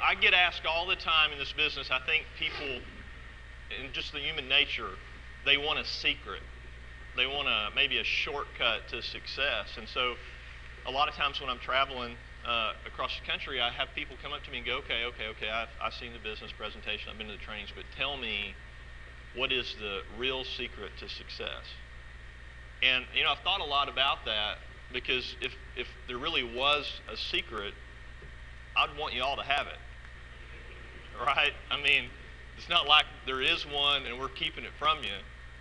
I get asked all the time in this business. I think people, in just the human nature, they want a secret. They want maybe a shortcut to success. And so a lot of times when I'm traveling across the country, I have people come up to me and go, okay, I've seen the business presentation, I've been to the trainings, but tell me, what is the real secret to success? And I've thought a lot about that, because if there really was a secret, I'd want you all to have it, right? I mean, it's not like there is one and we're keeping it from you.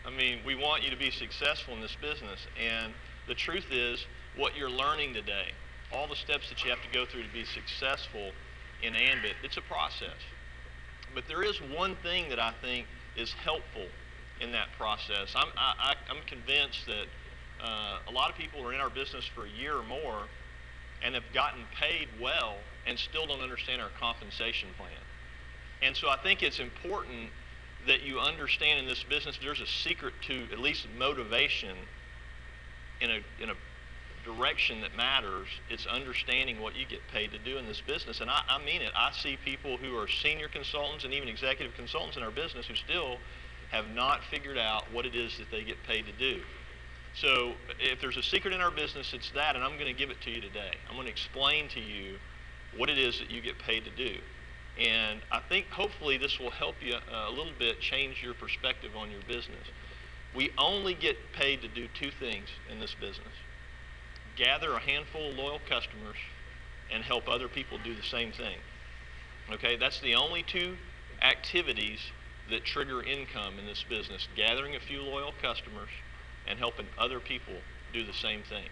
I mean, we want you to be successful in this business, and the truth is, what you're learning today, all the steps that you have to go through to be successful in Ambit, it's a process. But there is one thing that I think is helpful in that process. I'm convinced that a lot of people are in our business for a year or more and have gotten paid well and still don't understand our compensation plan. And so I think it's important that you understand in this business there's a secret to at least motivation in a direction that matters. It's understanding what you get paid to do in this business. And I mean it. I see people who are senior consultants and even executive consultants in our business who still have not figured out what it is that they get paid to do. So if there's a secret in our business, it's that, and I'm going to give it to you today. I'm going to explain to you what it is that you get paid to do. And I think hopefully this will help you a little bit change your perspective on your business. We only get paid to do two things in this business: gather a handful of loyal customers and help other people do the same thing. Okay, that's the only two activities that trigger income in this business: gathering a few loyal customers and helping other people do the same thing.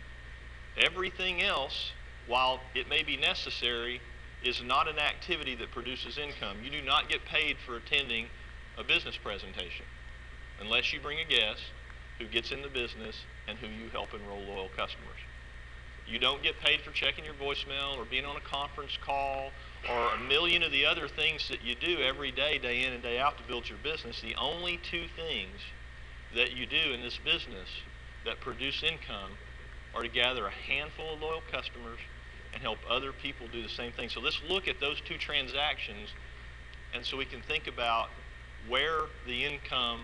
Everything else, while it may be necessary, is not an activity that produces income. You do not get paid for attending a business presentation unless you bring a guest who gets in the business and who you help enroll loyal customers. You don't get paid for checking your voicemail or being on a conference call or a million of the other things that you do every day, day in and day out to build your business. The only two things that you do in this business that produce income are to gather a handful of loyal customers and help other people do the same thing. So let's look at those two transactions, and so we can think about where the income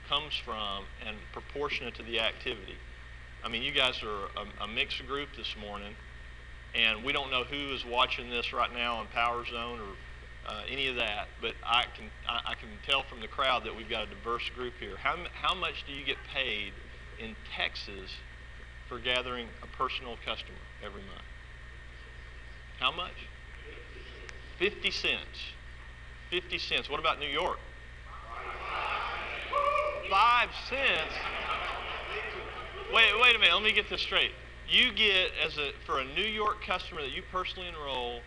comes from and proportionate to the activity. I mean, you guys are a mixed group this morning, and we don't know who is watching this right now on Power Zone or any of that, but I can tell from the crowd that we've got a diverse group here. How much do you get paid in Texas for gathering a personal customer every month? How much? 50 cents. 50 cents. What about New York? 5 cents? Wait a minute. Let me get this straight. You get, for a New York customer that you personally enroll,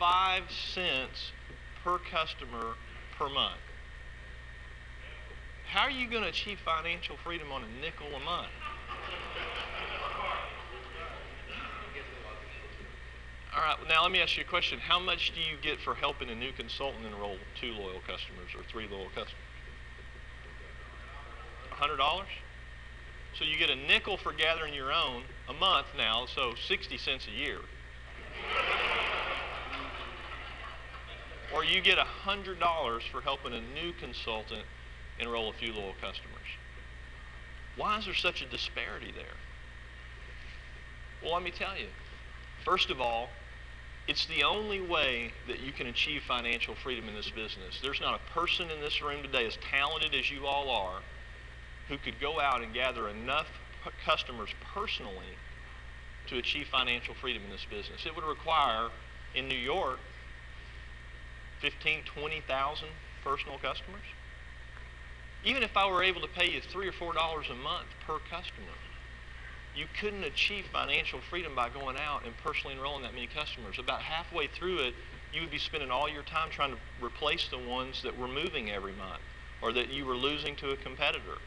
5 cents per customer per month. How are you going to achieve financial freedom on a nickel a month? All right, now let me ask you a question. How much do you get for helping a new consultant enroll 2 loyal customers or 3 loyal customers? $100? So you get a nickel for gathering your own a month now, so 60 cents a year. Or you get $100 for helping a new consultant enroll a few loyal customers. Why is there such a disparity there? Well, let me tell you. First of all, it's the only way that you can achieve financial freedom in this business. There's not a person in this room today, as talented as you all are, who could go out and gather enough customers personally to achieve financial freedom in this business. It would require, in New York, 15,000, 20,000 personal customers. Even if I were able to pay you $3 or $4 a month per customer, you couldn't achieve financial freedom by going out and personally enrolling that many customers. About halfway through it, you would be spending all your time trying to replace the ones that were moving every month or that you were losing to a competitor.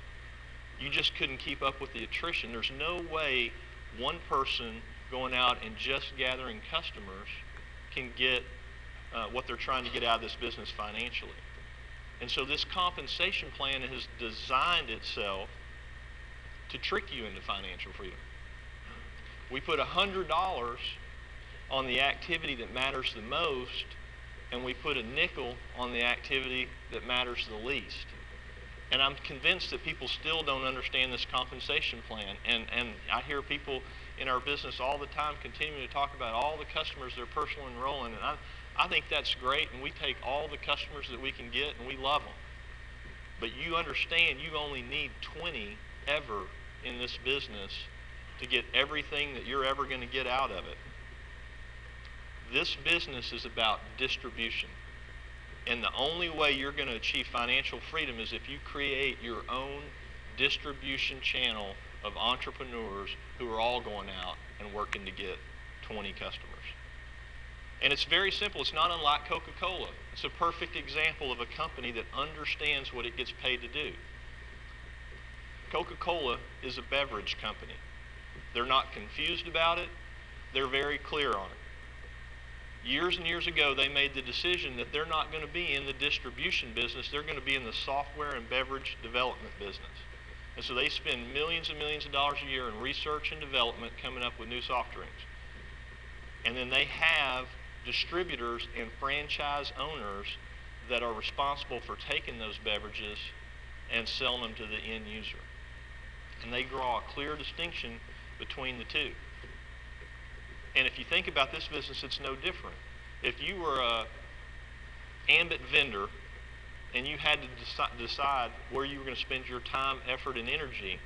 You just couldn't keep up with the attrition. There's no way one person going out and just gathering customers can get what they're trying to get out of this business financially. And so this compensation plan has designed itself to trick you into financial freedom. We put $100 on the activity that matters the most and we put a nickel on the activity that matters the least. And I'm convinced that people still don't understand this compensation plan. And I hear people in our business all the time continuing to talk about all the customers they're personally enrolling. And I think that's great, and we take all the customers that we can get, and we love them. But you understand you only need 20 ever in this business to get everything that you're ever going to get out of it. This business is about distribution. And the only way you're going to achieve financial freedom is if you create your own distribution channel of entrepreneurs who are all going out and working to get 20 customers. And it's very simple. It's not unlike Coca-Cola. It's a perfect example of a company that understands what it gets paid to do. Coca-Cola is a beverage company. They're not confused about it. They're very clear on it. Years and years ago, they made the decision that they're not going to be in the distribution business. They're going to be in the software and beverage development business. And so they spend millions and millions of dollars a year in research and development coming up with new soft drinks. And then they have distributors and franchise owners that are responsible for taking those beverages and selling them to the end user. And they draw a clear distinction between the two. And if you think about this business, it's no different. If you were a ambit vendor and you had to decide where you were going to spend your time, effort, and energy,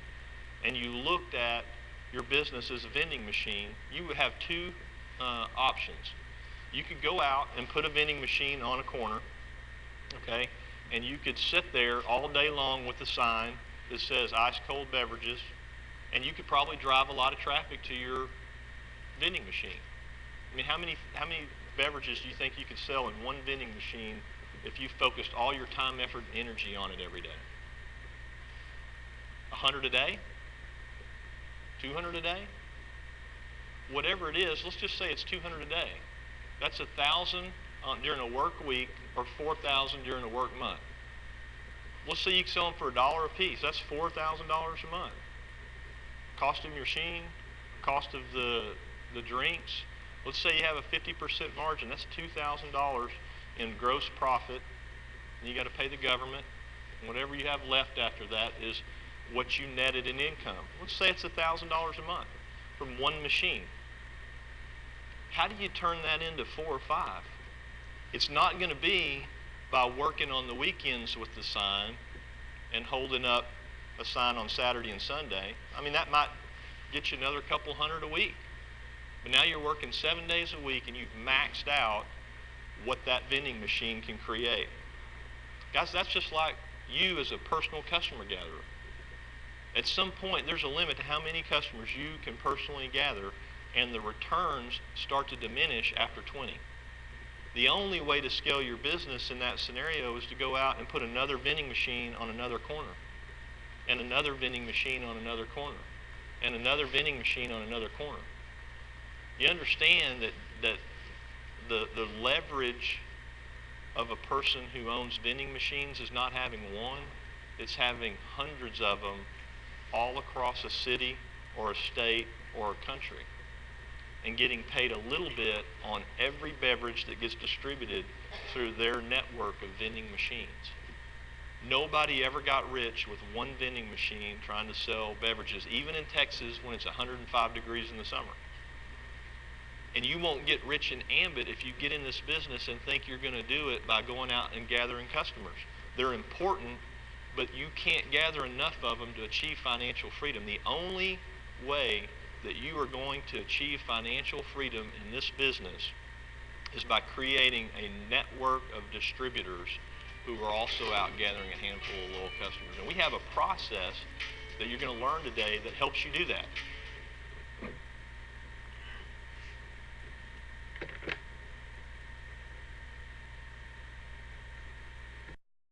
and you looked at your business as a vending machine, you would have two options. You could go out and put a vending machine on a corner, okay, and you could sit there all day long with a sign that says ice cold beverages, and you could probably drive a lot of traffic to your vending machine. I mean, how many beverages do you think you could sell in one vending machine if you focused all your time, effort, and energy on it every day? 100 a day? 200 a day? Whatever it is, let's just say it's 200 a day. That's 1,000 during a work week, or 4,000 during a work month. Let's say you can sell them for $1 a piece. That's $4,000 a month. Cost of your machine, cost of the drinks. Let's say you have a 50% margin. That's $2,000 in gross profit. And you got to pay the government. And whatever you have left after that is what you netted in income. Let's say it's $1,000 a month from one machine. How do you turn that into 4 or 5? It's not going to be by working on the weekends with the sign and holding up a sign on Saturday and Sunday. I mean, that might get you another couple hundred a week. But now you're working 7 days a week and you've maxed out what that vending machine can create. Guys, that's just like you as a personal customer gatherer. At some point, there's a limit to how many customers you can personally gather, and the returns start to diminish after 20. The only way to scale your business in that scenario is to go out and put another vending machine on another corner, and another vending machine on another corner, and another vending machine on another corner. You understand that the leverage of a person who owns vending machines is not having one, it's having hundreds of them all across a city or a state or a country, and getting paid a little bit on every beverage that gets distributed through their network of vending machines. Nobody ever got rich with one vending machine trying to sell beverages, even in Texas when it's 105 degrees in the summer. And you won't get rich in ambit if you get in this business and think you're going to do it by going out and gathering customers. They're important, but you can't gather enough of them to achieve financial freedom. The only way that you are going to achieve financial freedom in this business is by creating a network of distributors who are also out gathering a handful of loyal customers. And we have a process that you're going to learn today that helps you do that.